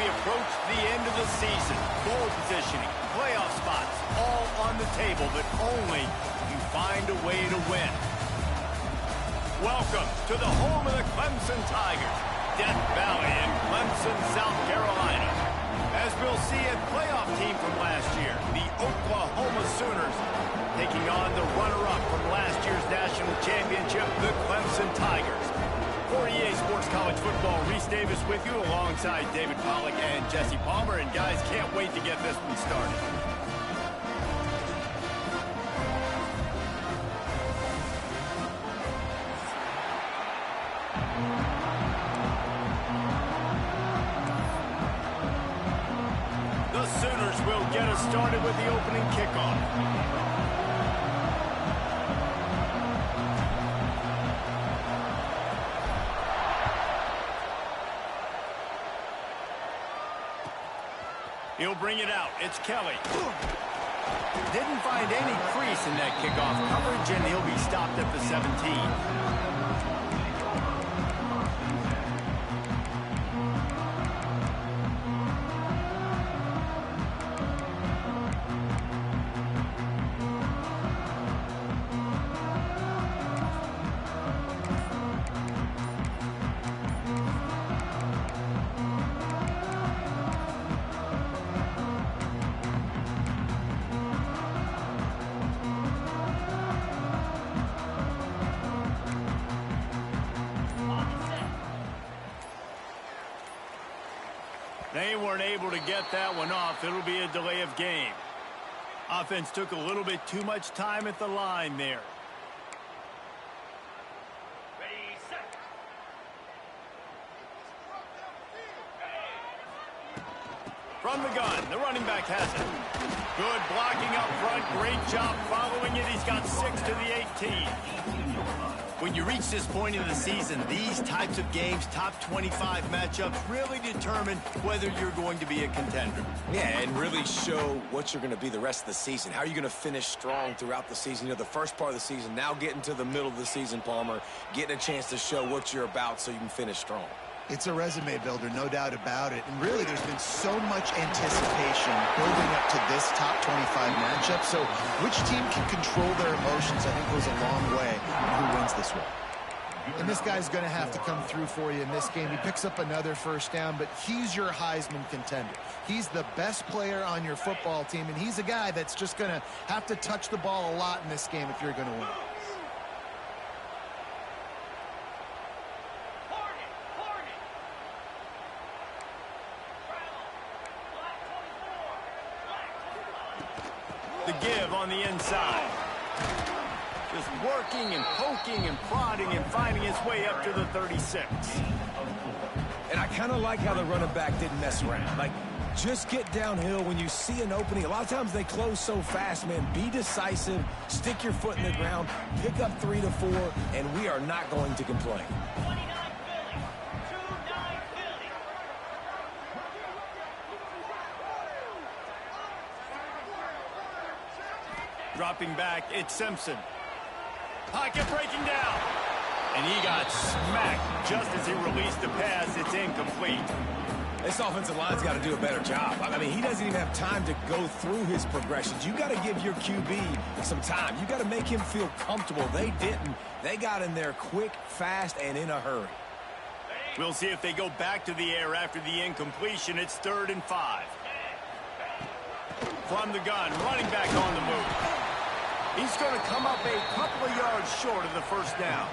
approach the end of the season, bowl positioning, playoff spots, all on the table, but only you find a way to win. Welcome to the home of the Clemson Tigers, Death Valley in Clemson, South Carolina. As we'll see, a playoff team from last year, the Oklahoma Sooners, taking on the runner-up from last year's national championship, the Clemson Tigers. For EA Sports College Football, Reese Davis with you alongside David Pollack and Jesse Palmer. And guys, can't wait to get this one started. The Sooners will get us started with the opening kickoff. He'll bring it out. It's Kelly. Didn't find any crease in that kickoff coverage, and he'll be stopped at the 17. They weren't able to get that one off. It'll be a delay of game. Offense took a little bit too much time at the line there. Ready, set. From the gun, the running back has it. Good blocking up front. Great job following it. He's got 6 to the 18. When you reach this point in the season, these types of games, top 25 matchups, really determine whether you're going to be a contender. Yeah, and really show what you're going to be the rest of the season. How are you going to finish strong throughout the season? You know, the first part of the season, now getting to the middle of the season, Palmer, getting a chance to show what you're about so you can finish strong. It's a resume builder, no doubt about it. And really, there's been so much anticipation building up to this top 25 matchup. So which team can control their emotions, I think, goes a long way in who wins this one. And this guy's going to have to come through for you in this game. He picks up another first down, but he's your Heisman contender. He's the best player on your football team, and he's a guy that's just going to have to touch the ball a lot in this game if you're going to win. The give on the inside. Just working and poking and prodding and finding his way up to the 36. And I kind of like how the running back didn't mess around. Like, just get downhill when you see an opening. A lot of times they close so fast, man. Be decisive, stick your foot in the ground, pick up 3 to 4, and we are not going to complain. Dropping back, it's Simpson. Pocket breaking down. And he got smacked just as he released the pass. It's incomplete. This offensive line's got to do a better job. I mean, he doesn't even have time to go through his progressions. You got to give your QB some time. You got to make him feel comfortable. They didn't. They got in there quick, fast, and in a hurry. We'll see if they go back to the air after the incompletion. It's 3rd and 5. From the gun, running back on the move. He's going to come up a couple of yards short of the first down.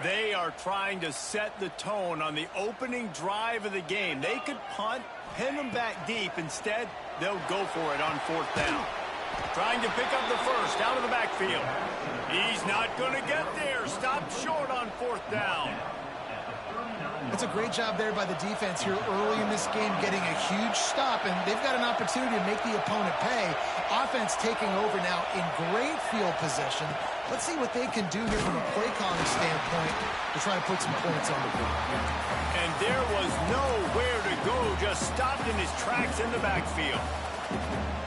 They are trying to set the tone on the opening drive of the game. They could punt, pin them back deep. Instead, they'll go for it on 4th down. Trying to pick up the first out of the backfield. He's not going to get there. Stopped short on 4th down. That's a great job there by the defense here early in this game, getting a huge stop, and they've got an opportunity to make the opponent pay. Offense taking over now in great field possession. Let's see what they can do here from a play calling standpoint to try to put some points on the board. And there was nowhere to go, just stopped in his tracks in the backfield.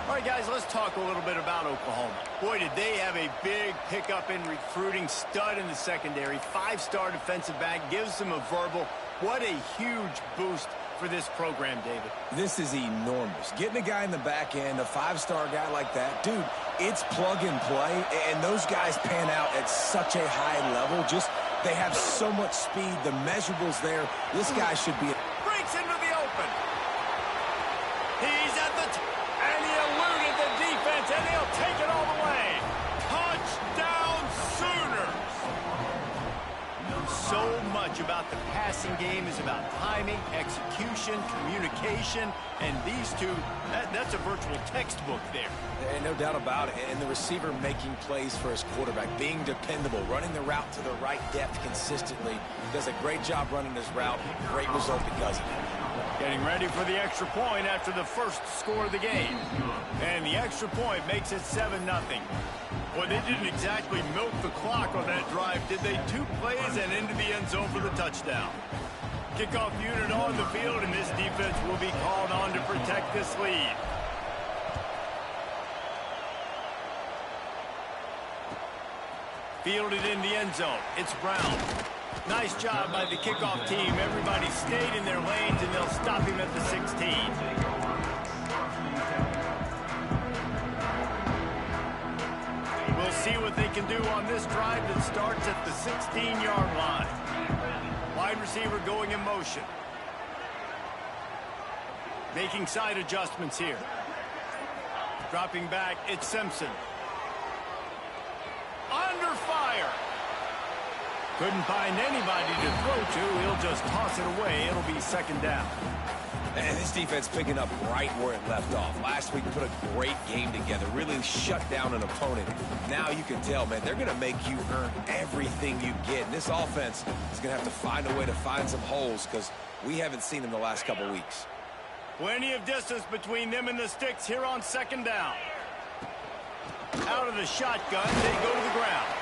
All right, guys, let's talk a little bit about Oklahoma. Boy, did they have a big pickup in recruiting. Stud in the secondary, 5-star defensive back, gives them a verbal. What a huge boost for this program, David. This is enormous. Getting a guy in the back end, a 5-star guy like that, dude, it's plug and play, and those guys pan out at such a high level. Just, they have so much speed. The measurables there, this guy should be... Breaks into the open. He's at the... and he eluded the defense, and he'll take it all the way. Touchdown, Sooners! So much about the passing game is about timing, execution, communication, and these two, that's a virtual textbook there. And no doubt about it. And the receiver making plays for his quarterback, being dependable, running the route to the right depth consistently. Does a great job running his route. Great result because of it. Getting ready for the extra point after the first score of the game. And the extra point makes it 7-0. Well, they didn't exactly milk the clock on that drive, did they? 2 plays and into the end zone for the touchdown. Kickoff unit on the field, and this defense will be called on to protect this lead. Fielded in the end zone. It's Brown. Nice job by the kickoff team. Everybody stayed in their lanes, and they'll stop him at the 16. We'll see what they can do on this drive that starts at the 16-yard line. Wide receiver going in motion. Making side adjustments here. Dropping back, it's Simpson. Under fire. Couldn't find anybody to throw to. He'll just toss it away. It'll be 2nd down. And this defense picking up right where it left off. Last week put a great game together, really shut down an opponent. Now you can tell, man, they're going to make you earn everything you get. And this offense is going to have to find a way to find some holes because we haven't seen them the last couple weeks. Plenty of distance between them and the sticks here on 2nd down. Out of the shotgun, they go to the ground.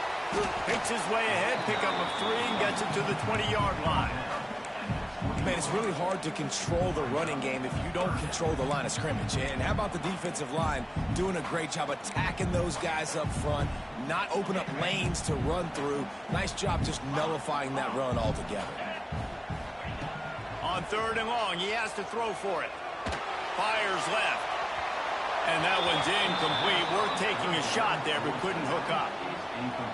Picks his way ahead, pickup of 3, and gets it to the 20-yard line. Man, it's really hard to control the running game if you don't control the line of scrimmage. And how about the defensive line doing a great job attacking those guys up front, not open up lanes to run through. Nice job just nullifying that run altogether. On 3rd and long, he has to throw for it. Fires left. And that one's incomplete. Worth taking a shot there, but couldn't hook up.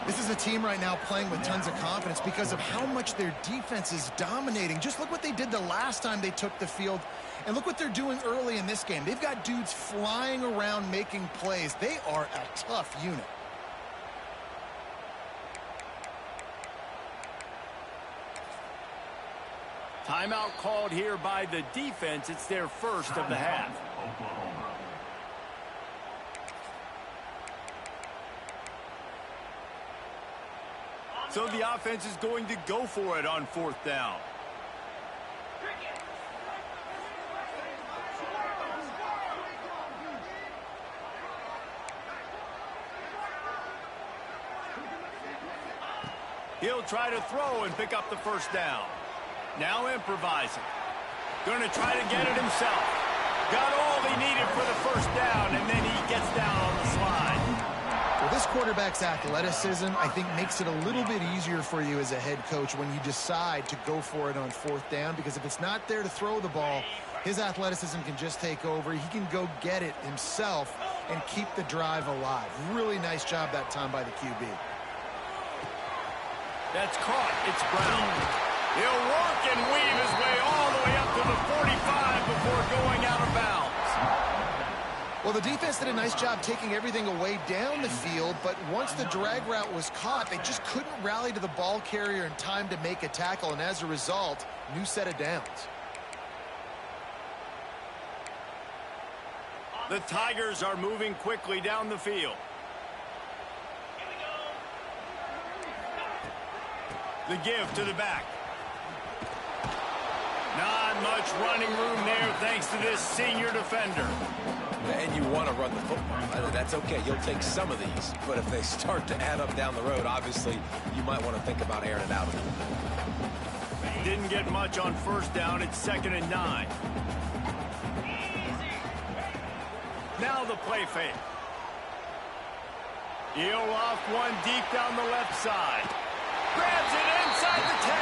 This is a team right now playing with tons of confidence because of how much their defense is dominating. Just look what they did the last time they took the field, and look what they're doing early in this game. They've got dudes flying around making plays. They are a tough unit. Timeout called here by the defense. It's their first of the half. So the offense is going to go for it on 4th down. He'll try to throw and pick up the 1st down. Now improvising. Going to try to get it himself. Got all he needed for the 1st down, and then he gets down on the slide. Well, this quarterback's athleticism, I think, makes it a little bit easier for you as a head coach when you decide to go for it on 4th down, because if it's not there to throw the ball, his athleticism can just take over. He can go get it himself and keep the drive alive. Really nice job that time by the QB. That's caught. It's Brown. He'll work and weave his way all the way up to the 45 before going out of bounds. Well, the defense did a nice job taking everything away down the field, but once the drag route was caught, they just couldn't rally to the ball carrier in time to make a tackle, and as a result, new set of downs. The Tigers are moving quickly down the field. The give to the back. Not much running room there thanks to this senior defender. And you want to run the football. That's okay. You'll take some of these. But if they start to add up down the road, obviously, you might want to think about airing it out a little bit. Didn't get much on first down. It's 2nd and 9. Now the play fake. He'll off one deep down the left side. Grabs it inside the 10.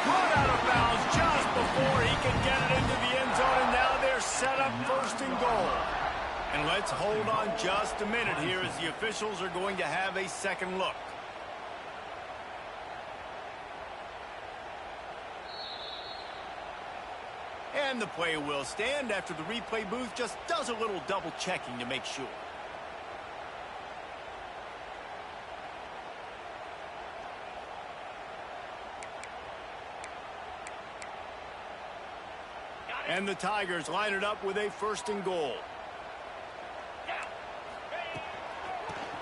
Run out of bounds just before he can get it into the end zone, and now they're set up 1st and goal. And let's hold on just a minute here as the officials are going to have a second look. And the play will stand after the replay booth just does a little double checking to make sure. And the Tigers line it up with a 1st and goal.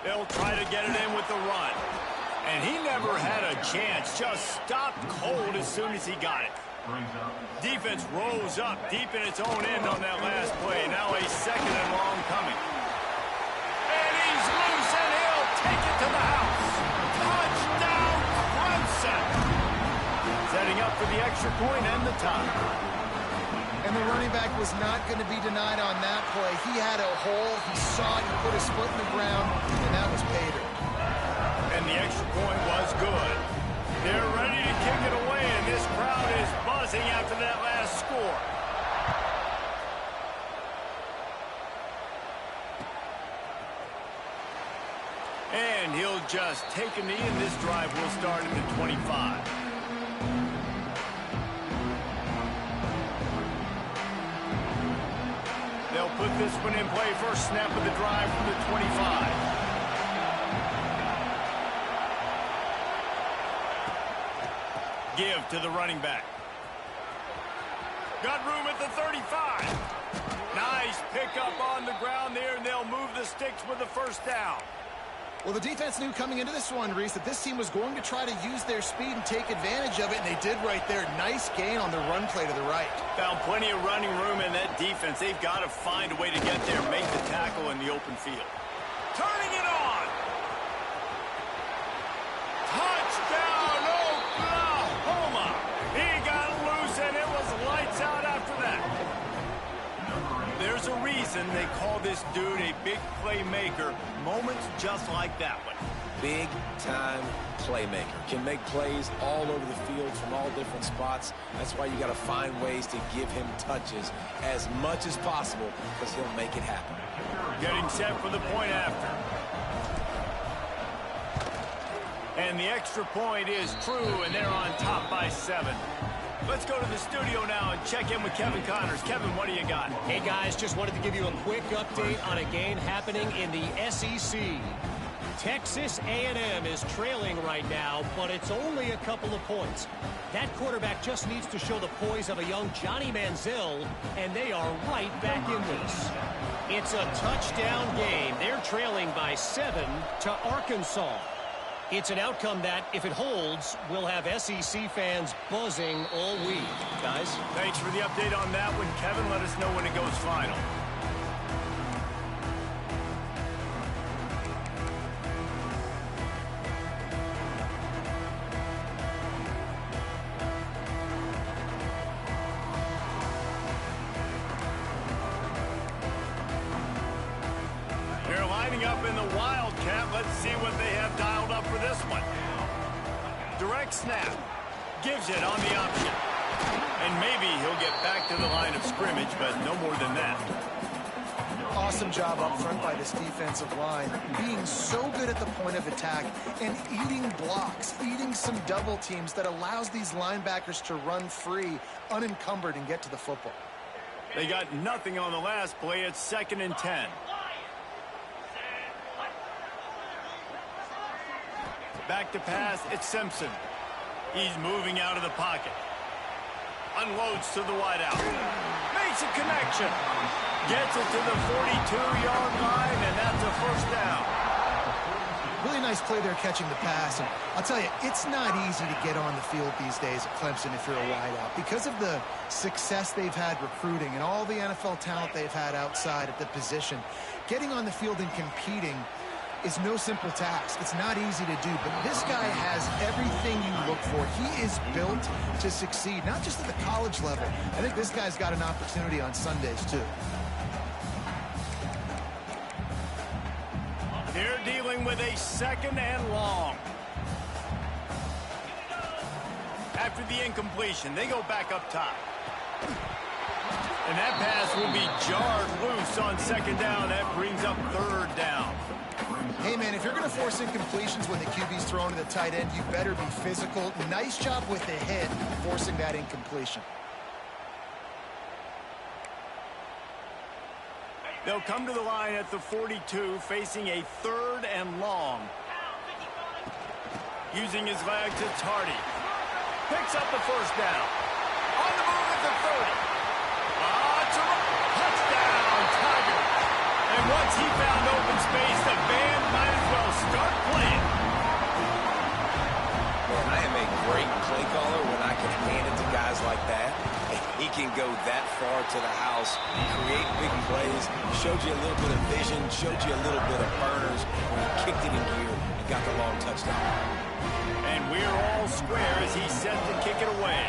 They'll try to get it in with the run. And he never had a chance. Just stopped cold as soon as he got it. Defense rose up deep in its own end on that last play. Now a 2nd and long coming. And he's loose, and he'll take it to the house. Touchdown, Clemson. Setting up for the extra point and the tie. And the running back was not going to be denied on that play. He had a hole. He saw it. He put his foot in the ground, and that was pay dirt. And the extra point was good. They're ready to kick it away, and this crowd is buzzing after that last score. And he'll just take a knee, and this drive will start at the 25. They'll put this one in play. First snap of the drive from the 25. Give to the running back. Got room at the 35. Nice pickup on the ground there, and they'll move the sticks with the 1st down. Well, the defense knew coming into this one, Reese, that this team was going to try to use their speed and take advantage of it, and they did right there. Nice gain on the run play to the right. Found plenty of running room in that defense. They've got to find a way to get there, make the tackle in the open field. Turning it on. Touchdown, Oklahoma. He got loose, and it was lights out after that. There's a reason they call this dude a big playmaker. Moments just like that one. Big-time playmaker. Can make plays all over the field from all different spots. That's why you got to find ways to give him touches as much as possible, because he'll make it happen. Getting set for the point after. And the extra point is true, and they're on top by 7. Let's go to the studio now and check in with Kevin Connors. Kevin, what do you got? Hey, guys, just wanted to give you a quick update on a game happening in the SEC. Texas A&M is trailing right now, but it's only a couple of points. That quarterback just needs to show the poise of a young Johnny Manziel, and they are right back in this. It's a touchdown game. They're trailing by 7 to Arkansas. It's an outcome that, if it holds, will have SEC fans buzzing all week. Guys? Thanks for the update on that one, Kevin. Let us know when it goes final. They're lining up in the Wildcat. Let's see what they have dialed up for this one. Direct snap. Gives it on the option. And maybe he'll get back to the line of scrimmage, but no more than that. Awesome job up front by this defensive line. Being so good at the point of attack and eating blocks, eating some double teams that allows these linebackers to run free, unencumbered, and get to the football. They got nothing on the last play. It's 2nd and 10. Back to pass, it's Simpson. He's moving out of the pocket. Unloads to the wideout. Makes a connection. Gets it to the 42-yard line, and that's a 1st down. Really nice play there catching the pass. And I'll tell you, it's not easy to get on the field these days at Clemson if you're a wideout. Because of the success they've had recruiting and all the NFL talent they've had outside at the position, getting on the field and competing is no simple task. It's not easy to do, but this guy has everything you look for. He is built to succeed, not just at the college level. I think this guy's got an opportunity on Sundays, too. They're dealing with a 2nd and long. After the incompletion, they go back up top. And that pass will be jarred loose on 2nd down. That brings up 3rd down. Hey, man, if you're going to force incompletions when the QB's thrown to the tight end, you better be physical. Nice job with the hit, forcing that incompletion. They'll come to the line at the 42, facing a 3rd and long. Using his legs, it's Hardy. Picks up the 1st down. On the move at the 30. Touchdown, Tigers. And once he found open space, the band might as well start playing. Man, I am a great play caller when I can hand it to guys like that. He can go that far to the house, create big plays, showed you a little bit of vision, showed you a little bit of burners when he kicked it in gear and got the long touchdown. And we're all square as he's set to kick it away.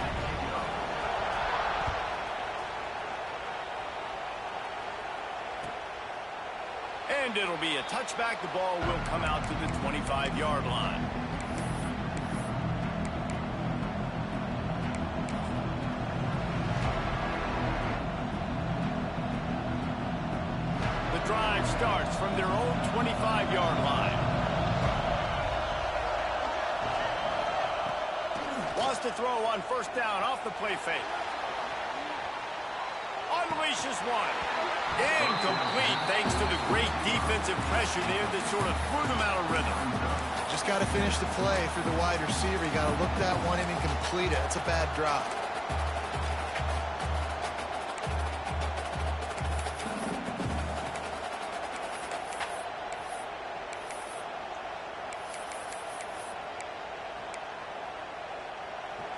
And it'll be a touchback. The ball will come out to the 25-yard line. The drive starts from their own 25-yard line. Wants to throw on 1st down off the play fake. Unleashes one. Incomplete thanks to the great defensive pressure there that sort of threw them out of rhythm. Just got to finish the play for the wide receiver. You got to look that one in and complete it. It's a bad drop.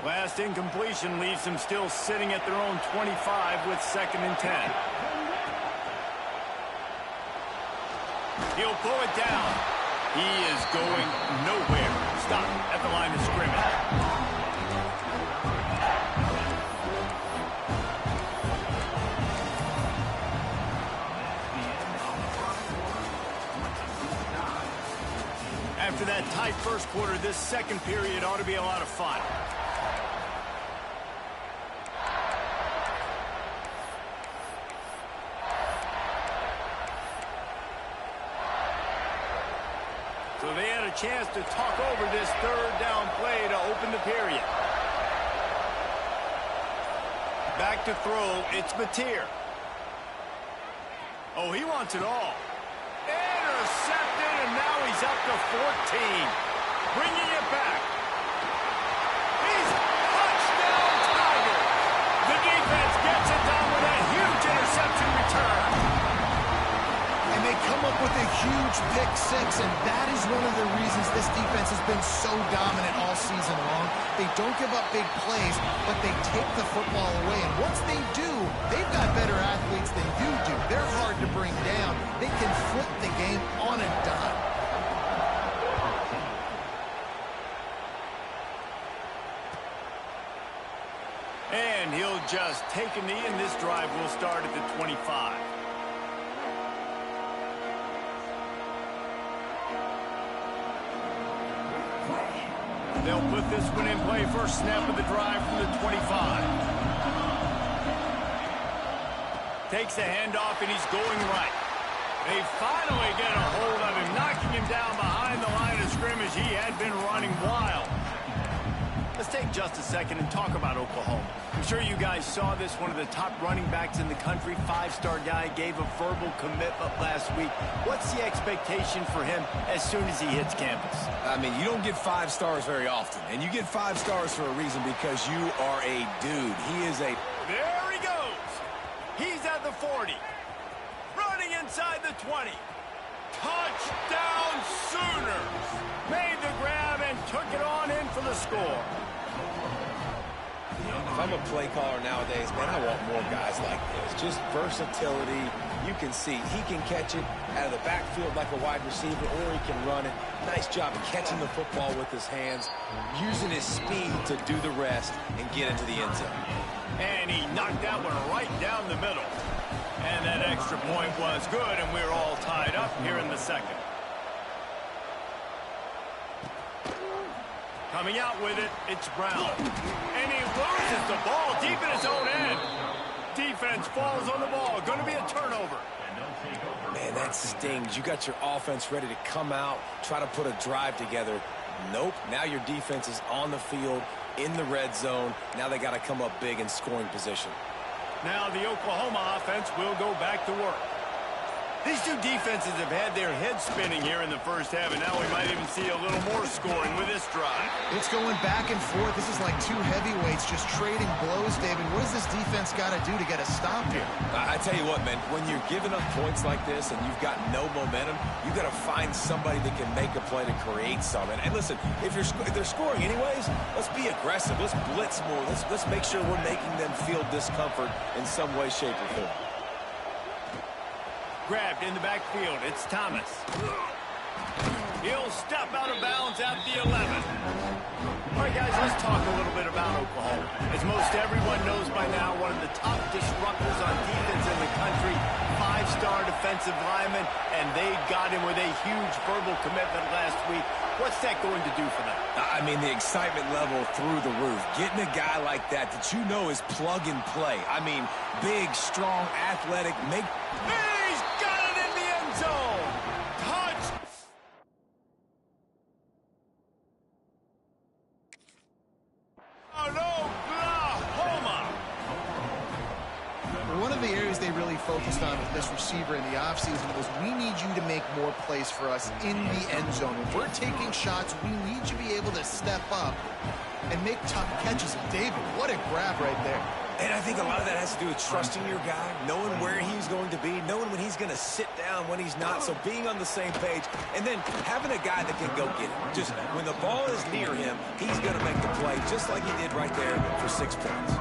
Last incompletion leaves them still sitting at their own 25 with 2nd and 10. He'll pull it down. He is going nowhere. Stop at the line of scrimmage. After that tight 1st quarter, this 2nd period ought to be a lot of fun. So they had a chance to talk over this 3rd down play to open the period. Back to throw, it's Mateer. Oh, he wants it all. Intercepted, and now he's up to 14. Bringing it back. He's touchdown, Tiger. The defense gets it done with a huge interception return. And they come up with a huge pick 6, and that is one of the reasons this defense has been so dominant all season long. They don't give up big plays, but they take the football away. And once they do, they've got better athletes than you do. They're hard to bring down. They can flip the game on a dime. And he'll just take a knee, and this drive will start at the 25. They'll put this one in play. 1st snap of the drive from the 25. Takes the handoff, and he's going right. They finally get a hold of him, knocking him down behind the line of scrimmage. He had been running wild. Let's take just a second and talk about Oklahoma. I'm sure you guys saw this. One of the top running backs in the country, 5-star guy, gave a verbal commitment last week. What's the expectation for him as soon as he hits campus? I mean, you don't get 5 stars very often, and you get 5 stars for a reason because you are a dude. He is a... There he goes. He's at the 40. Running inside the 20. Touchdown Sooners! Made the grab and took it on in for the score. If I'm a play caller nowadays, man, I want more guys like this. Just versatility. You can see he can catch it out of the backfield like a wide receiver, or he can run it. Nice job catching the football with his hands, using his speed to do the rest and get into the end zone. And he knocked that one right down the middle. And that extra point was good, and we're all tied up here in the second. Coming out with it, it's Brown. And he loses the ball deep in his own end. Defense falls on the ball. Going to be a turnover. Man, that stings. You got your offense ready to come out, try to put a drive together. Nope. Now your defense is on the field, in the red zone. Now they got to come up big in scoring position. Now the Oklahoma offense will go back to work. These two defenses have had their heads spinning here in the first half, and now we might even see a little more scoring with this drive. It's going back and forth. This is like two heavyweights just trading blows, David. What does this defense got to do to get a stop here? I tell you what, man, when you're giving up points like this and you've got no momentum, you got to find somebody that can make a play to create something. And listen, if they're scoring anyways, let's be aggressive. Let's blitz more. Let's make sure we're making them feel discomfort in some way, shape, or form. Grabbed in the backfield. It's Thomas. He'll step out of bounds at the 11. All right, guys, let's talk a little bit about Oklahoma. As most everyone knows by now, one of the top disruptors on defense in the country, five-star defensive lineman, and they got him with a huge verbal commitment last week. What's that going to do for them? I mean, the excitement level through the roof. Getting a guy like that you know is plug and play. I mean, big, strong, athletic, He's got it in the end zone! Touch! Oklahoma! One of the areas they really focused on with this receiver in the offseason was we need you to make more plays for us in the end zone. If we're taking shots, we need you to be able to step up and make tough catches. And David, what a grab right there. And I think a lot of that has to do with trusting your guy, knowing where he's going to be, knowing when he's going to sit down, when he's not. So being on the same page, and then having a guy that can go get it. Just when the ball is near him, he's going to make the play, just like he did right there for 6 points.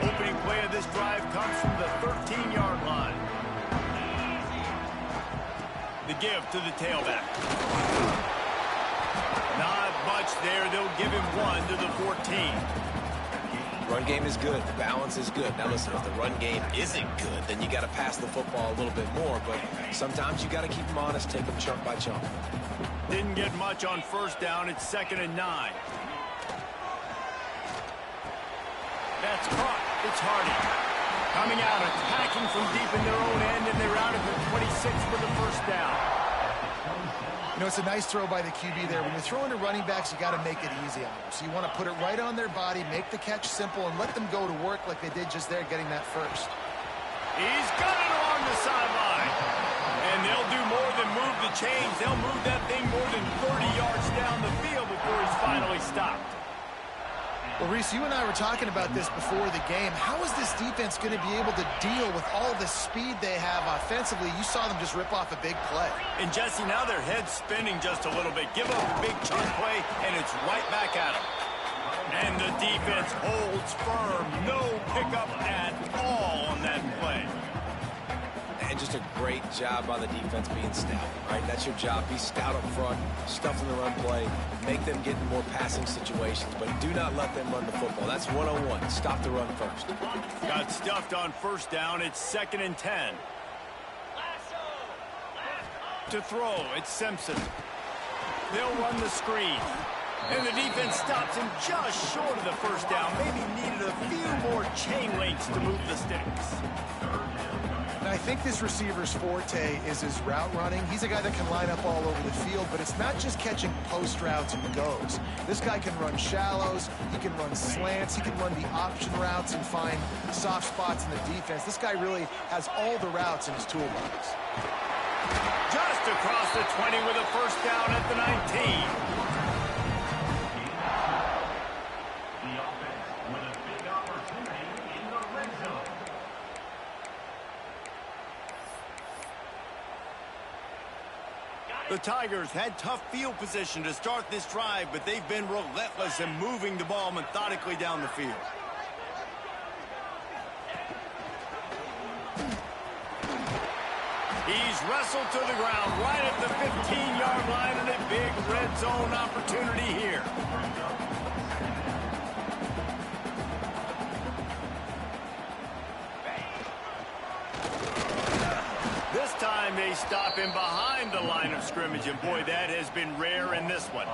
Opening play of this drive comes from the 13-yard line. The give to the tailback. Not much there. They'll give him 1 to the 14. Run game is good. The balance is good. Now listen, if the run game isn't good, then you got to pass the football a little bit more. But sometimes you got to keep them honest, take them chunk by chunk. Didn't get much on first down. It's 2nd and 9. That's caught. It's Hardy. Coming out, attacking from deep in their own end, and they're out at the 26 for the first down. You know, it's a nice throw by the QB there. When you're throwing to running backs, you got to make it easy on them. So you want to put it right on their body, make the catch simple, and let them go to work like they did just there, getting that first. He's got it along the sideline. And they'll do more than move the chains. They'll move that thing more than 30 yards down the field before he's finally stopped. Well, Reese, you and I were talking about this before the game. How is this defense going to be able to deal with all the speed they have offensively? You saw them just rip off a big play. And, Jesse, now their head's spinning just a little bit. Give up a big chunk play, and it's right back at them. And the defense holds firm. No pickup at all on that play. And just a great job by the defense being stout, right? That's your job. Be stout up front, stuff in the run play, make them get in more passing situations, but do not let them run the football. That's 101. Stop the run first. Got stuffed on first down. It's 2nd and 10. To throw, it's Simpson. They'll run the screen. And the defense stops him just short of the first down. Maybe needed a few more chain links to move the sticks. And I think this receiver's forte is his route running. He's a guy that can line up all over the field, but it's not just catching post routes and goes. This guy can run shallows, he can run slants, he can run the option routes and find soft spots in the defense. This guy really has all the routes in his toolbox. Just across the 20 with a first down at the 19. The Tigers had tough field position to start this drive, but they've been relentless in moving the ball methodically down the field. He's wrestled to the ground right at the 15-yard line, and a big red zone opportunity here. This time they stop him behind the line of scrimmage, and boy, that has been rare in this one.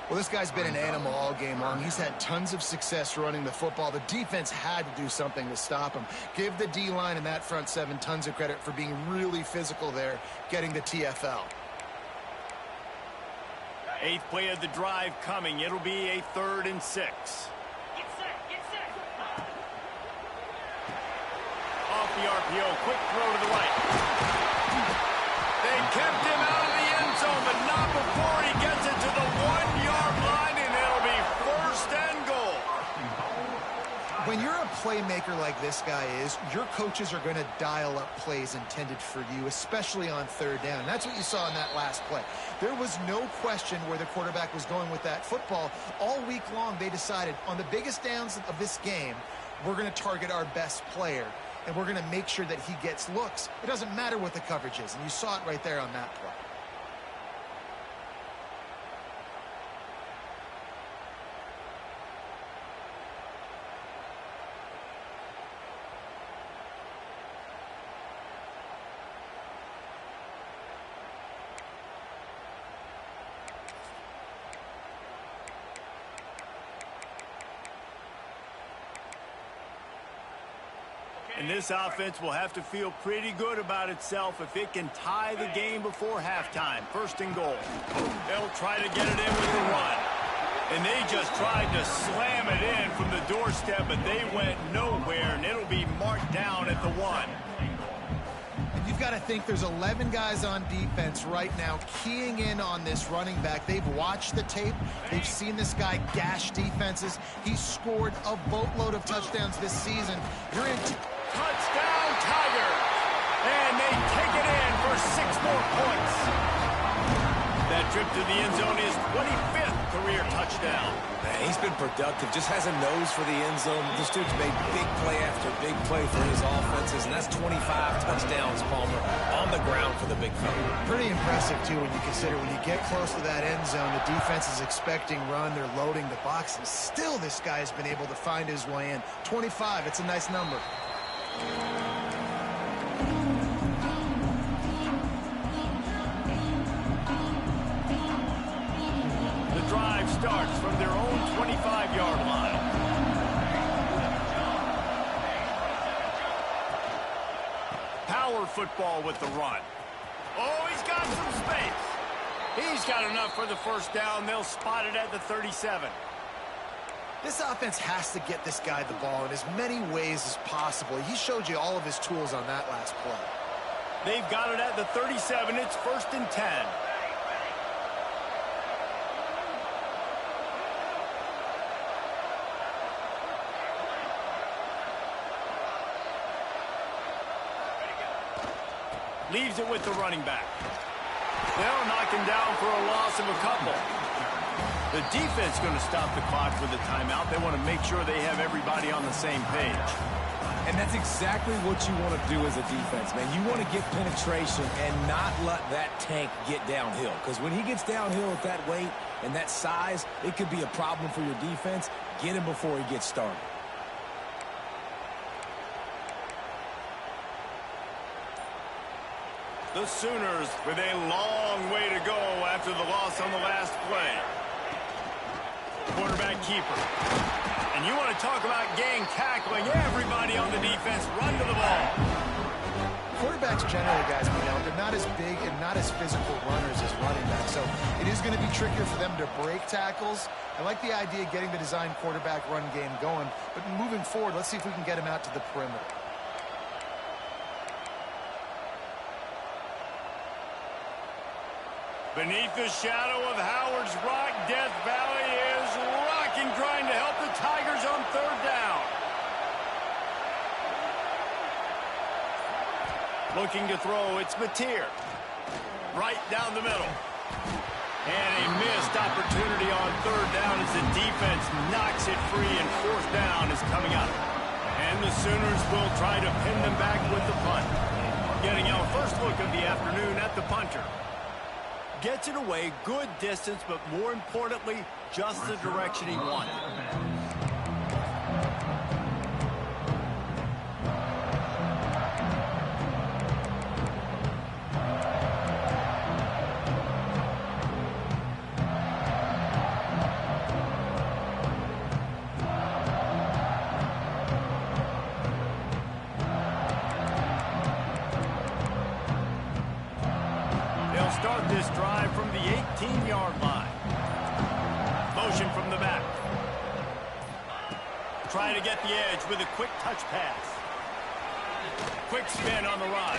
Well, this guy's been an animal all game long. He's had tons of success running the football. The defense had to do something to stop him. Give the D-line and that front seven tons of credit for being really physical there, getting the TFL. 8th play of the drive coming. It'll be a 3rd and 6. Off the RPO, quick throw to the right. They kept him out of the end zone, but not before he gets it to the 1-yard line, and it'll be 1st and goal. When you're a playmaker like this guy is, your coaches are going to dial up plays intended for you, especially on 3rd down. And that's what you saw in that last play. There was no question where the quarterback was going with that football. All week long, they decided on the biggest downs of this game, we're going to target our best player, and we're going to make sure that he gets looks. It doesn't matter what the coverage is, and you saw it right there on that play. And this offense will have to feel pretty good about itself if it can tie the game before halftime. 1st and goal. They'll try to get it in with the run. And they just tried to slam it in from the doorstep, but they went nowhere, and it'll be marked down at the 1. You've got to think there's 11 guys on defense right now keying in on this running back. They've watched the tape. They've seen this guy gash defenses. He's scored a boatload of touchdowns this season. You're in... Touchdown, Tiger! And they take it in for 6 more points. That trip to the end zone is 25th career touchdown. Man, he's been productive, just has a nose for the end zone. This dude's made big play after big play for his offenses, and that's 25 touchdowns, Palmer, on the ground for the big fella. Pretty impressive, too, when you consider when you get close to that end zone, the defense is expecting run, they're loading the box, and still this guy has been able to find his way in. 25, it's a nice number. The drive starts from their own 25-yard line. Power football with the run. Oh, he's got some space. He's got enough for the 1st down. They'll spot it at the 37. This offense has to get this guy the ball in as many ways as possible. He showed you all of his tools on that last play. They've got it at the 37. It's 1st and 10. Leaves it with the running back. They'll knock him down for a loss of a couple. The defense going to stop the clock with a timeout. They want to make sure they have everybody on the same page. And that's exactly what you want to do as a defense, man. You want to get penetration and not let that tank get downhill. Because when he gets downhill at that weight and that size, it could be a problem for your defense. Get him before he gets started. The Sooners with a long way to go after the loss on the last play. Quarterback keeper. And you want to talk about gang tackling. Everybody on the defense run to the ball. Quarterbacks generally, guys, they're not as big and not as physical runners as running backs. So it is going to be trickier for them to break tackles. I like the idea of getting the design quarterback run game going. But moving forward, let's see if we can get him out to the perimeter. Beneath the shadow of Howard's Rock, Death Valley is rocking, trying to help the Tigers on 3rd down. Looking to throw, it's Mateer. right down the middle. And a missed opportunity on third down as the defense knocks it free and fourth down is coming up. And the Sooners will try to pin them back with the punt. Getting our first look of the afternoon at the punter. Gets it away, good distance, but more importantly, just the direction he wanted. Start this drive from the 18-yard line. Motion from the back. Trying to get the edge with a quick touch pass. Quick spin on the run.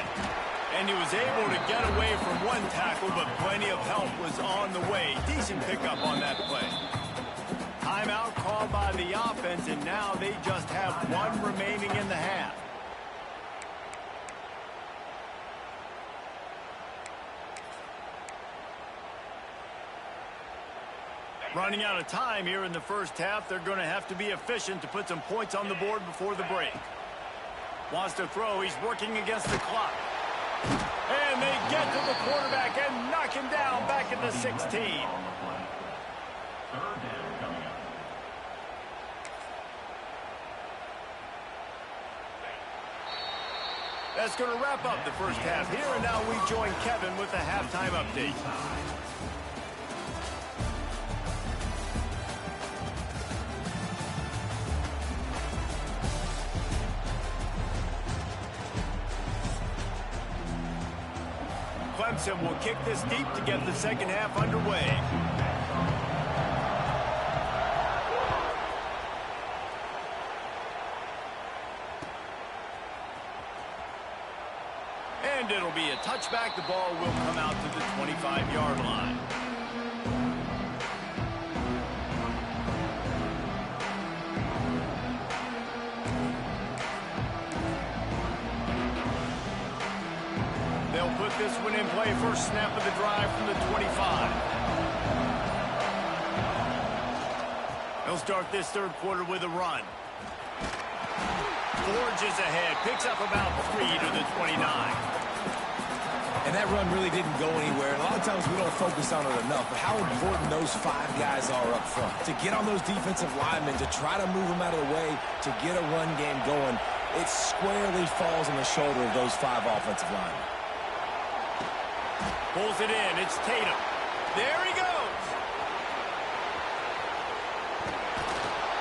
And he was able to get away from one tackle, but plenty of help was on the way. Decent pickup on that play. Timeout called by the offense, and now they just have one remaining in the half. Running out of time here in the first half. They're going to have to be efficient to put some points on the board before the break. Wants to throw. He's working against the clock. And they get to the quarterback and knock him down back at the 16. That's going to wrap up the first half here. And now we join Kevin with the halftime update. Clemson will kick this deep to get the second half underway. And it'll be a touchback. The ball will come out to the 25-yard line. They'll put this one in play. First snap of the drive from the 25. They'll start this third quarter with a run. Forges ahead. Picks up about 3 to the 29. And that run really didn't go anywhere. A lot of times we don't focus on it enough, but how important those 5 guys are up front. To get on those defensive linemen, to try to move them out of the way, to get a run game going, it squarely falls on the shoulder of those 5 offensive linemen. Pulls it in. It's Tatum. There he goes.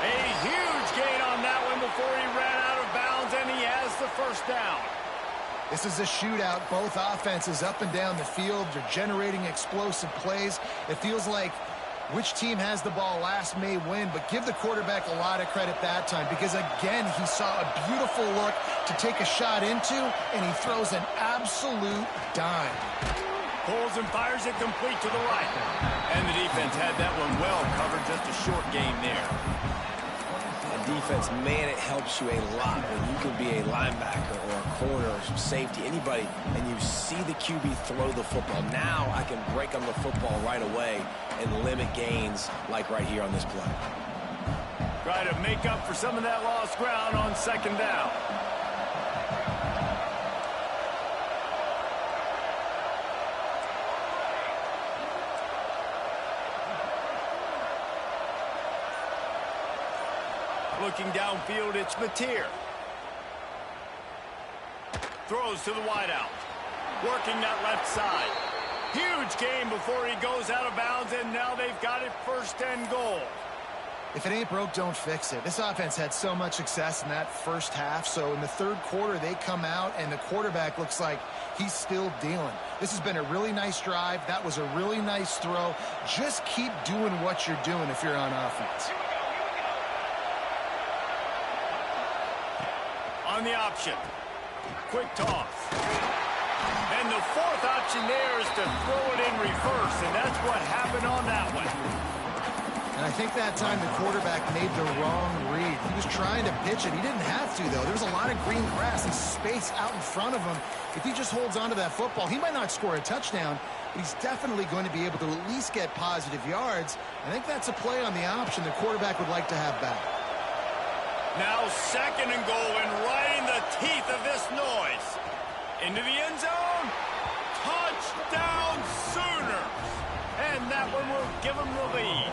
A huge gain on that one before he ran out of bounds, and he has the first down. This is a shootout. Both offenses up and down the field. They're generating explosive plays. It feels like which team has the ball last may win, but give the quarterback a lot of credit that time because, again, he saw a beautiful look to take a shot into, and he throws an absolute dime. Pulls and fires it complete to the right. And the defense had that one well covered. Just a short game there. And defense, man, it helps you a lot when you can be a linebacker or a corner or some safety, anybody, and you see the QB throw the football. Now I can break on the football right away and limit gains like right here on this play. Try to make up for some of that lost ground on second down. Looking downfield, it's Mateer. Throws to the wideout. Working that left side. Huge gain before he goes out of bounds, and now they've got it first and goal. If it ain't broke, don't fix it. This offense had so much success in that first half, so in the third quarter, they come out, and the quarterback looks like he's still dealing. This has been a really nice drive. That was a really nice throw. Just keep doing what you're doing if you're on offense. On the option. Quick toss. And the fourth option there is to throw it in reverse, and that's what happened on that one. And I think that time the quarterback made the wrong read. He was trying to pitch it. He didn't have to, though. There's a lot of green grass and space out in front of him. If he just holds on to that football, he might not score a touchdown, but he's definitely going to be able to at least get positive yards. I think that's a play on the option the quarterback would like to have back. Now 2nd and goal, and right in the teeth of this noise. Into the end zone. Touchdown Sooners. And that one will give them the lead.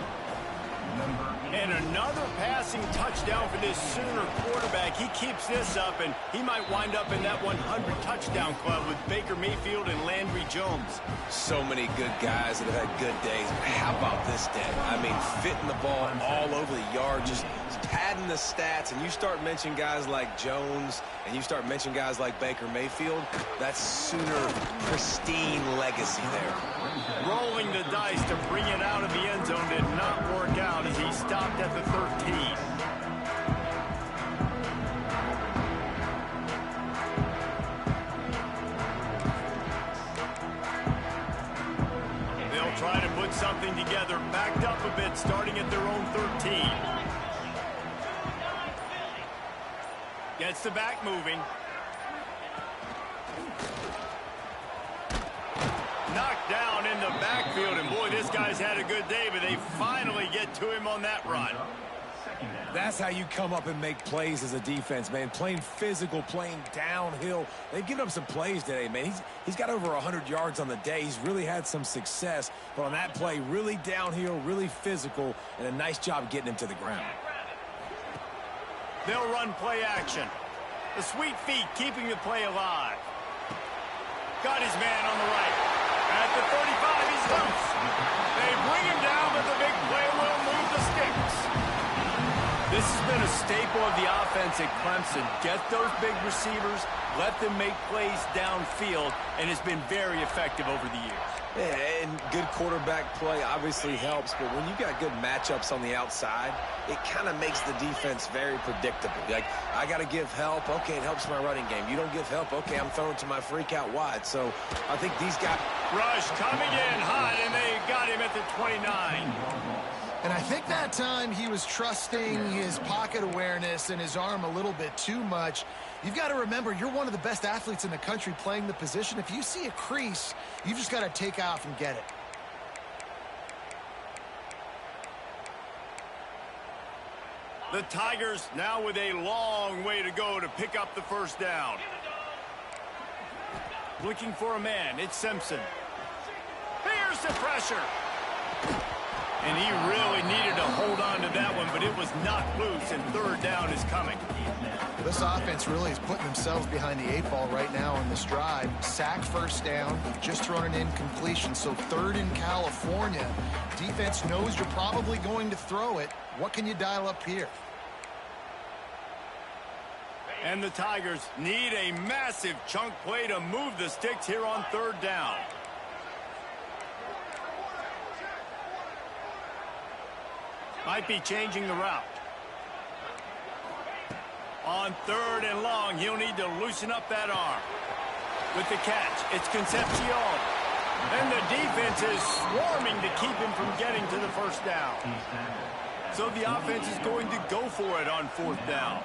And another passing touchdown for this Sooner quarterback. He keeps this up, and he might wind up in that 100 touchdown club with Baker Mayfield and Landry Jones. So many good guys that have had good days. But how about this day? I mean, fitting the ball all over the yard, just padding the stats, and you start mentioning guys like Jones, and you start mentioning guys like Baker Mayfield, that's Sooner pristine legacy there. Rolling the dice to bring it out of the end zone did not work out as he stopped at the 13. They'll try to put something together, backed up a bit, starting at their own 13. Gets the back moving. Knocked down in the backfield, and boy, this guy's had a good day, but they finally get to him on that run. That's how you come up and make plays as a defense, man. Playing physical, playing downhill. They've given up some plays today, man. He's got over 100 yards on the day. He's really had some success, but on that play, really downhill, really physical, and a nice job getting him to the ground. They'll run play action. The sweet feet keeping the play alive. Got his man on the right. At the 35, he's loose. They bring him down, but the big play will move the sticks. This has been a staple of the offense at Clemson. Get those big receivers, let them make plays downfield, and it's been very effective over the years. Yeah, and good quarterback play obviously helps, but when you got good matchups on the outside, it kind of makes the defense very predictable. Like, I got to give help. Okay, it helps my running game. You don't give help. Okay, I'm throwing to my freak out wide. So I think these guys... Rush coming in hot, and they got him at the 29. And I think that time he was trusting his pocket awareness and his arm a little bit too much. You've got to remember, you're one of the best athletes in the country playing the position. If you see a crease, you've just got to take off and get it. The Tigers now with a long way to go to pick up the first down. Looking for a man, it's Simpson. Here's the pressure. And he really needed to hold on to that one, but it was knocked loose, and third down is coming. This offense really is putting themselves behind the 8 ball right now on this drive. Sack first down, just thrown an incompletion, so 3rd in California. Defense knows you're probably going to throw it. What can you dial up here? And the Tigers need a massive chunk play to move the sticks here on 3rd down. Might be changing the route. On 3rd and long, he'll need to loosen up that arm. With the catch, it's Concepcion. And the defense is swarming to keep him from getting to the first down. So the offense is going to go for it on 4th down.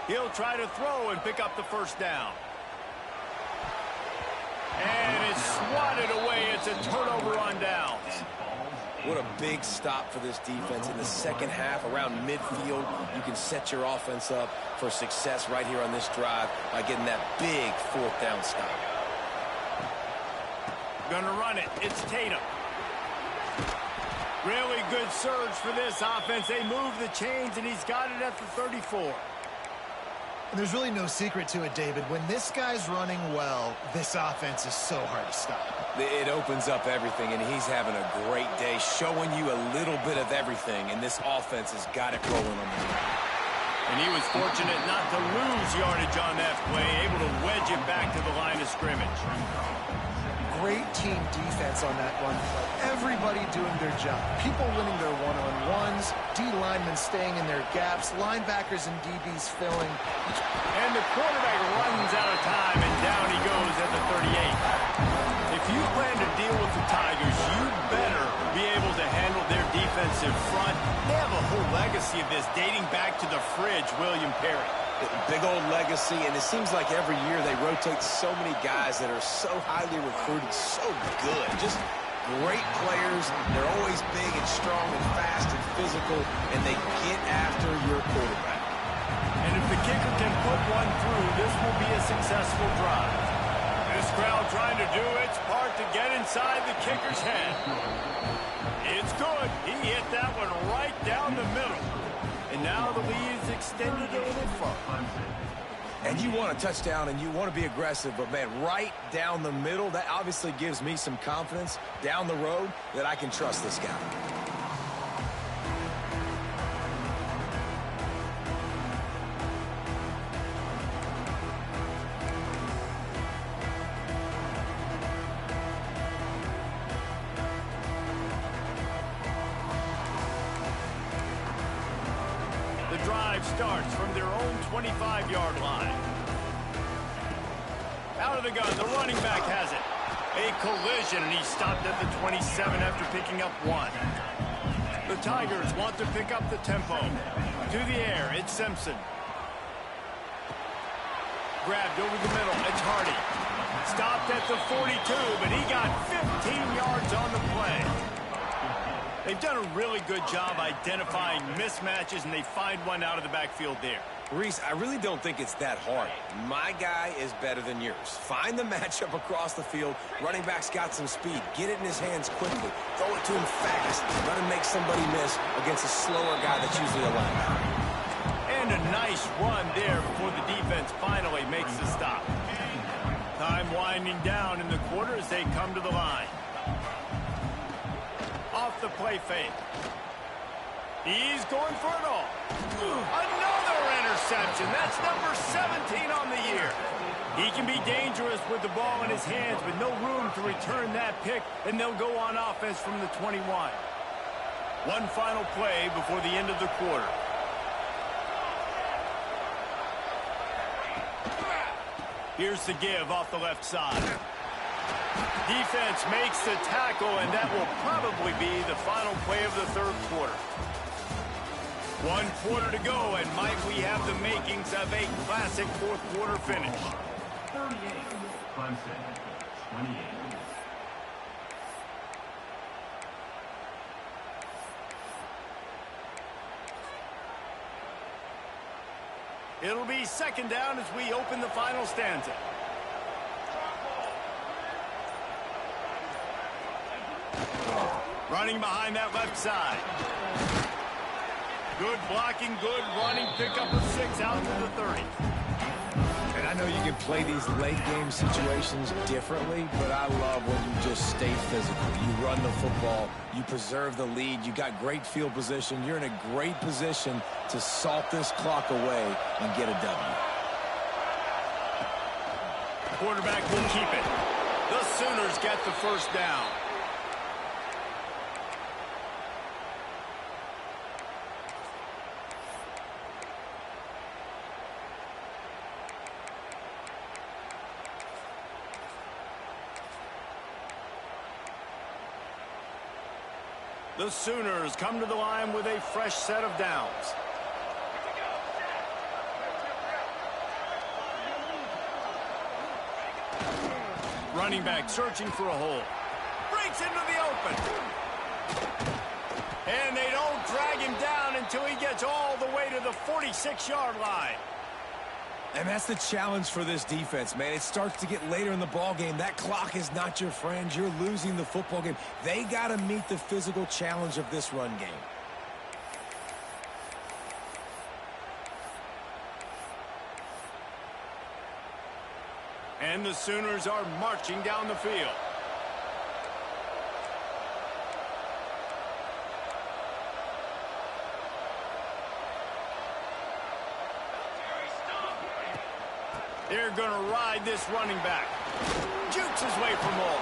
He'll try to throw and pick up the first down. And it's swatted away. It's a turnover on downs. What a big stop for this defense in the second half. Around midfield, you can set your offense up for success right here on this drive by getting that big 4th down stop. Gonna run it. It's Tatum. Really good surge for this offense. They move the chains, and he's got it at the 34. And there's really no secret to it, David. When this guy's running well, this offense is so hard to stop. It opens up everything, and he's having a great day, showing you a little bit of everything, and this offense has got it rolling on the ground. And he was fortunate not to lose yardage on that play, able to wedge it back to the line of scrimmage. great team defense on that run play. Everybody doing their job. People winning their one-on-ones, D-linemen staying in their gaps, linebackers and DBs filling. And the quarterback runs out of time, and down he goes at the 38. If you plan to deal with the Tigers, you better be able to handle their defensive front. They have a whole legacy of this dating back to the fridge, William Perry. Big old legacy, and it seems like every year they rotate so many guys that are so highly recruited, so good. Just great players. They're always big and strong and fast and physical, and they get after your quarterback. And if the kicker can put one through, this will be a successful drive. This crowd trying to do its part to get inside the kicker's head. It's good. He hit that one right down the middle. And now the lead is extended a little further. And you want a touchdown and you want to be aggressive, but man, right down the middle, that obviously gives me some confidence down the road that I can trust this guy. The drive starts from their own 25-yard line. Out of the gun, the running back has it. A collision, and he stopped at the 27 after picking up one. The Tigers want to pick up the tempo. To the air, it's Simpson. Grabbed over the middle, it's Hardy. Stopped at the 42, but he got 15 yards on the play. They've done a really good job identifying mismatches, and they find one out of the backfield there. Reese, I really don't think it's that hard. My guy is better than yours. Find the matchup across the field. Running back's got some speed. Get it in his hands quickly. Throw it to him fast. Let him make somebody miss against a slower guy that's usually a linebacker. And a nice run there before the defense finally makes the stop. Time winding down in the quarter as they come to the line. Off the play fake. He's going for it all. Another interception. That's number 17 on the year. He can be dangerous with the ball in his hands, but no room to return that pick, and they'll go on offense from the 21. One final play before the end of the quarter. Here's the give off the left side. Defense makes the tackle, and that will probably be the final play of the third quarter. 1 quarter to go, and might we have the makings of a classic fourth quarter finish. 38, Clemson, 28. It'll be second down as we open the final stanza. Running behind that left side. Good blocking, good running, pickup of 6 out to the 30. And I know you can play these late game situations differently, but I love when you just stay physical. You run the football, you preserve the lead, you got great field position, you're in a great position to salt this clock away and get a W. Quarterback will keep it. The Sooners get the first down. The Sooners come to the line with a fresh set of downs. Running back searching for a hole. Breaks into the open. And they don't drag him down until he gets all the way to the 46-yard line. And that's the challenge for this defense, man. It starts to get later in the ball game. That clock is not your friend. You're losing the football game. They got to meet the physical challenge of this run game. And the Sooners are marching down the field. They're going to ride this running back. Jukes his way for more.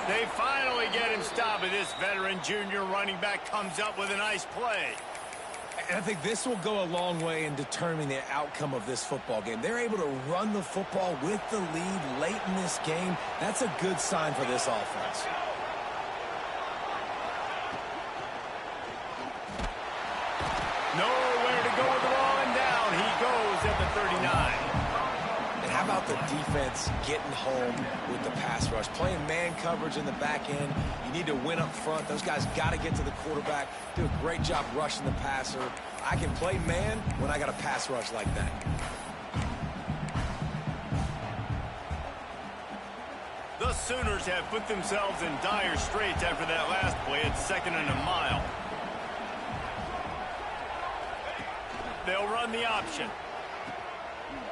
They finally get him stopped, and this veteran junior running back comes up with a nice play. And I think this will go a long way in determining the outcome of this football game. They're able to run the football with the lead late in this game. That's a good sign for this offense. Nowhere to go with the ball, and down he goes at the 39. And how about the defense getting home with the pass rush? Playing man coverage in the back end. You need to win up front. Those guys got to get to the quarterback. Do a great job rushing the passer. I can play man when I got a pass rush like that. The Sooners have put themselves in dire straits after that last play. It's 2nd and a mile. They'll run the option.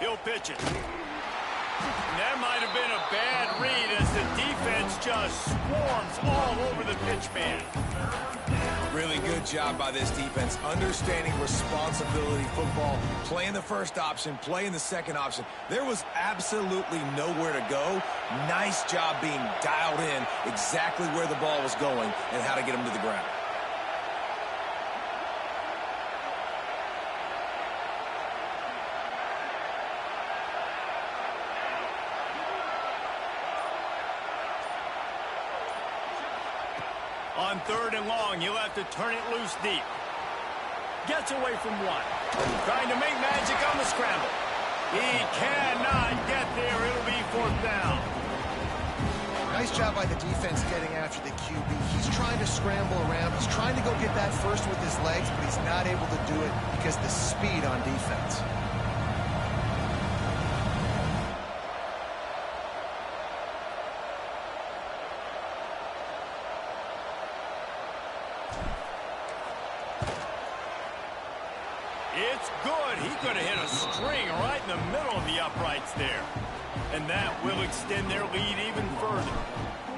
He'll pitch it. That might have been a bad read as the defense just swarms all over the pitch man. Really good job by this defense, understanding responsibility football, playing the first option, playing the second option. There was absolutely nowhere to go. Nice job being dialed in exactly where the ball was going and how to get him to the ground. On 3rd and long, he'll have to turn it loose deep. Gets away from one. Trying to make magic on the scramble. He cannot get there. It'll be 4th down. Nice job by the defense getting after the QB. He's trying to scramble around. He's trying to go get that first with his legs, but he's not able to do it because of the speed on defense. It's good. He could have hit a string right in the middle of the uprights there. And that will extend their lead even further.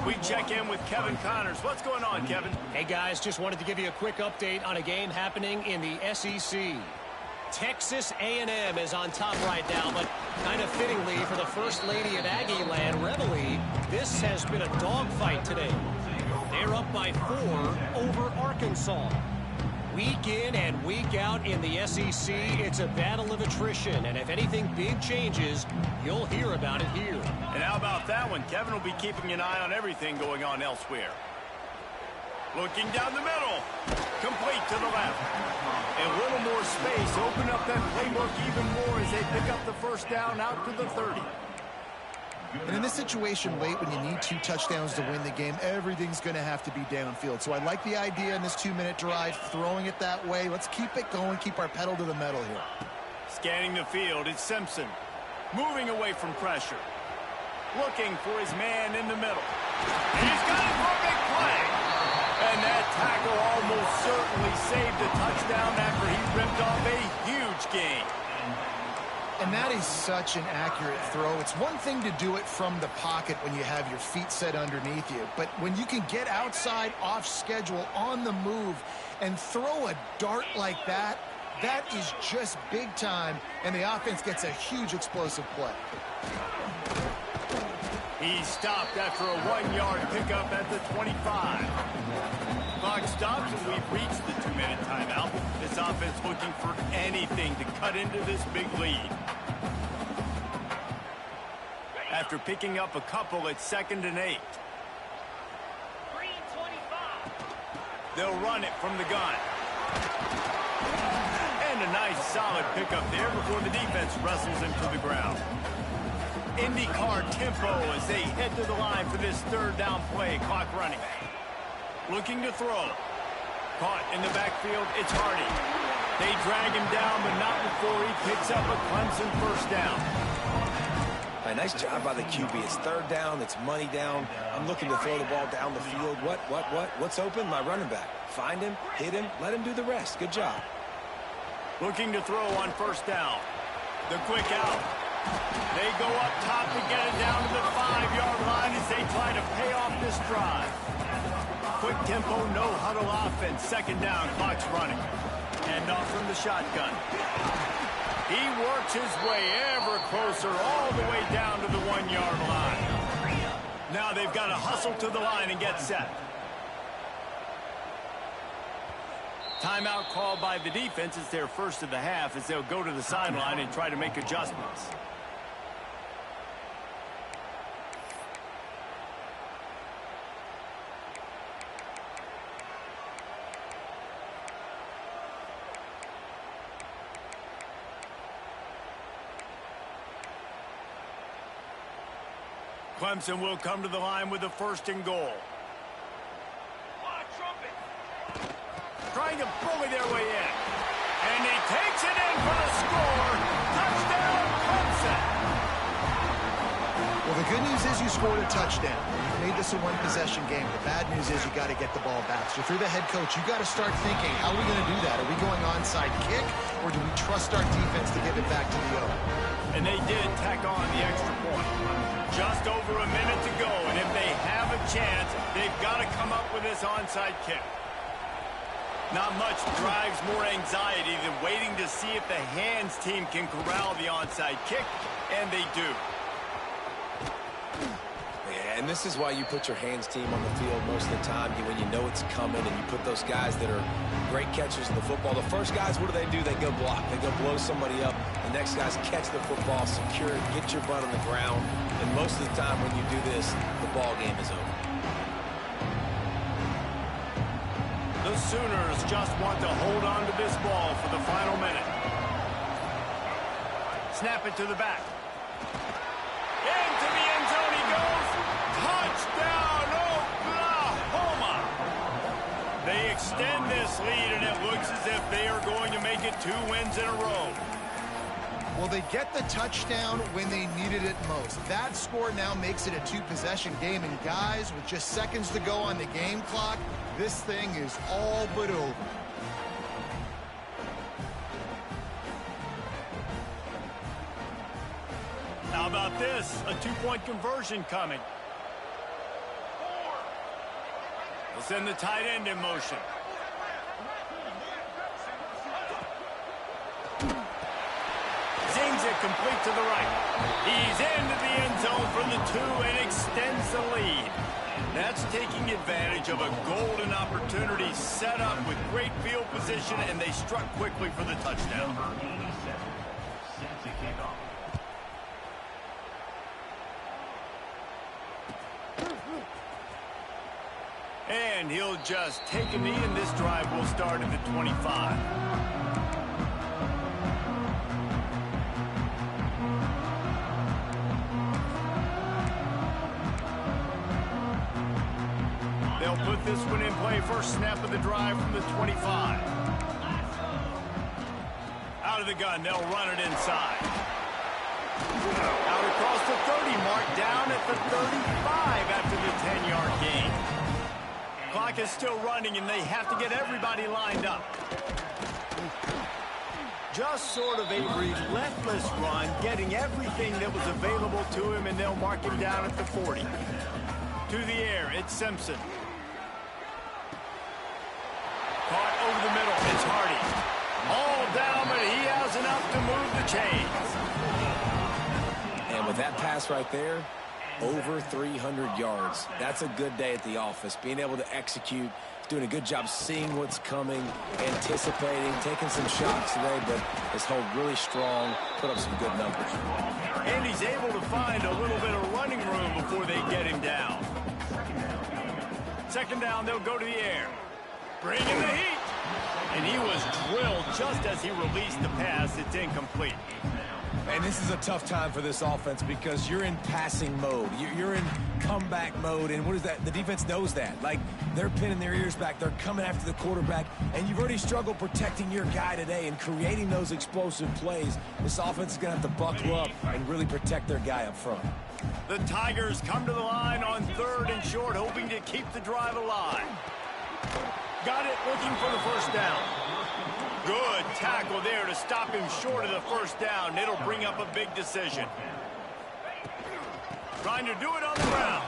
We check in with Kevin Connors. What's going on, Kevin? Hey, guys, just wanted to give you a quick update on a game happening in the SEC. Texas A&M is on top right now, but kind of fittingly for the First Lady of Aggie Land, Reveille, this has been a dogfight today. They're up by 4 over Arkansas. Week in and week out in the SEC, it's a battle of attrition, and if anything big changes, you'll hear about it here. And how about that one? Kevin will be keeping an eye on everything going on elsewhere. Looking down the middle. Complete to the left. A little more space. Open up that playbook even more as they pick up the first down out to the 30. And in this situation late when you need 2 touchdowns to win the game, everything's going to have to be downfield. So I like the idea in this 2-minute drive, throwing it that way. Let's keep it going, keep our pedal to the metal here. Scanning the field, it's Simpson. Moving away from pressure. Looking for his man in the middle. He's got it for a big play. And that tackle almost certainly saved a touchdown after he ripped off a huge gain. And that is such an accurate throw. It's one thing to do it from the pocket when you have your feet set underneath you, but when you can get outside, off schedule, on the move, and throw a dart like that, that is just big time, and the offense gets a huge explosive play. He stopped after a 1-yard pickup at the 25. Clock stops, and we've reached the 2-minute timeout. This offense looking for anything to cut into this big lead. After picking up a couple at 2nd and 8. They'll run it from the gun. And a nice solid pickup there before the defense wrestles him to the ground. IndyCar tempo as they head to the line for this 3rd down play. Clock running. Looking to throw. Caught in the backfield, it's Hardy. They drag him down, but not before he picks up a Clemson first down. A nice job by the QB. It's 3rd down, it's money down. I'm looking to throw the ball down the field. What's open? My running back. Find him, hit him, let him do the rest. Good job. Looking to throw on 1st down. The quick out. They go up top to get it down to the 5-yard line as they try to pay off this drive. Quick tempo, no huddle offense. 2nd down, clock's running. And off from the shotgun. He works his way ever closer all the way down to the 1-yard line. Now they've got to hustle to the line and get set. Timeout called by the defense. It's their first of the half as they'll go to the sideline and try to make adjustments. Clemson will come to the line with the first and goal. Trying to bully their way in. And he takes it in for the score. Touchdown, Clemson. Well, the good news is you scored a touchdown. You've made this a one-possession game. The bad news is you got to get the ball back. So if you're the head coach, you got to start thinking, how are we going to do that? Are we going onside kick, or do we trust our defense to give it back to the O? And they did tack on the extra point. Just over a minute to go, and if they have a chance, they've got to come up with this onside kick. Not much drives more anxiety than waiting to see if the hands team can corral the onside kick, and they do. Yeah, and this is why you put your hands team on the field most of the time when you know it's coming, and you put those guys that are great catchers in the football. The first guys, what do? They go block. They go blow somebody up. The next guys catch the football, secure it, get your butt on the ground, and most of the time when you do this, the ball game is over. The Sooners just want to hold on to this ball for the final minute. Snap it to the back. Into the end zone he goes. Touchdown, Oklahoma! They extend this lead, and it looks as if they are going to make it 2 wins in a row. Well, they get the touchdown when they needed it most. That score now makes it a 2-possession game. And guys, with just seconds to go on the game clock, this thing is all but over. How about this? A 2-point conversion coming. They'll send the tight end in motion. Zings it complete to the right. He's into the end zone for the 2 and extends the lead. That's taking advantage of a golden opportunity set up with great field position, and they struck quickly for the touchdown. Number 87, set to kick off. And he'll just take a knee, and this drive will start at the 25. They'll put this one in play. First snap of the drive from the 25. Out of the gun, they'll run it inside. Out across the 30 mark, down at the 35 after the 10-yard gain. Clock is still running, and they have to get everybody lined up. Just sort of a relentless run, getting everything that was available to him, and they'll mark him down at the 40. To the air, it's Simpson. Caught over the middle, it's Hardy. All down, but he has enough to move the chains. And with that pass right there, over 300 yards. That's a good day at the office. Being able to execute, doing a good job seeing what's coming, anticipating, taking some shots today, but has held really strong, put up some good numbers. And he's able to find a little bit of running room before they get him down. Second down, they'll go to the air. Bring in the heat. And he was drilled just as he released the pass. It's incomplete. And this is a tough time for this offense because you're in passing mode. You're in comeback mode, and what is that? The defense knows that. Like, they're pinning their ears back. They're coming after the quarterback, and you've already struggled protecting your guy today and creating those explosive plays. This offense is going to have to buckle up and really protect their guy up front. The Tigers come to the line on 3rd and short, hoping to keep the drive alive. Got it, looking for the first down. Good tackle there to stop him short of the first down. It'll bring up a big decision. Trying to do it on the ground.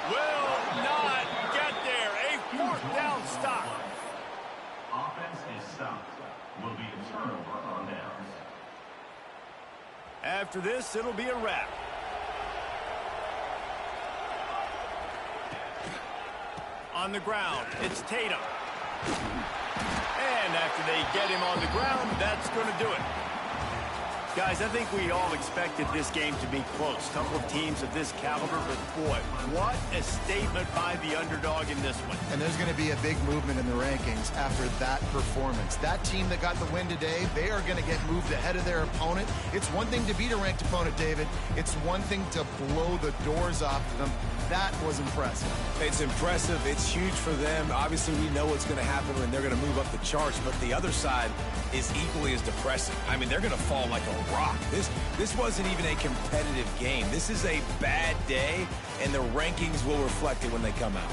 Will not get there. A 4th down stop. Offense is stopped. Will be a turnover on downs. After this, it'll be a wrap. On the ground, it's Tatum. And after they get him on the ground, that's going to do it. Guys, I think we all expected this game to be close. Couple of teams of this caliber, but boy, what a statement by the underdog in this one. And there's going to be a big movement in the rankings after that performance. That team that got the win today, they are going to get moved ahead of their opponent. It's one thing to beat a ranked opponent, David. It's one thing to blow the doors off them. That was impressive. It's impressive. It's huge for them. Obviously, we know what's going to happen when they're going to move up the charts, but the other side is equally as depressing. I mean, they're going to fall like a rock. This wasn't even a competitive game. This is a bad day, and the rankings will reflect it when they come out.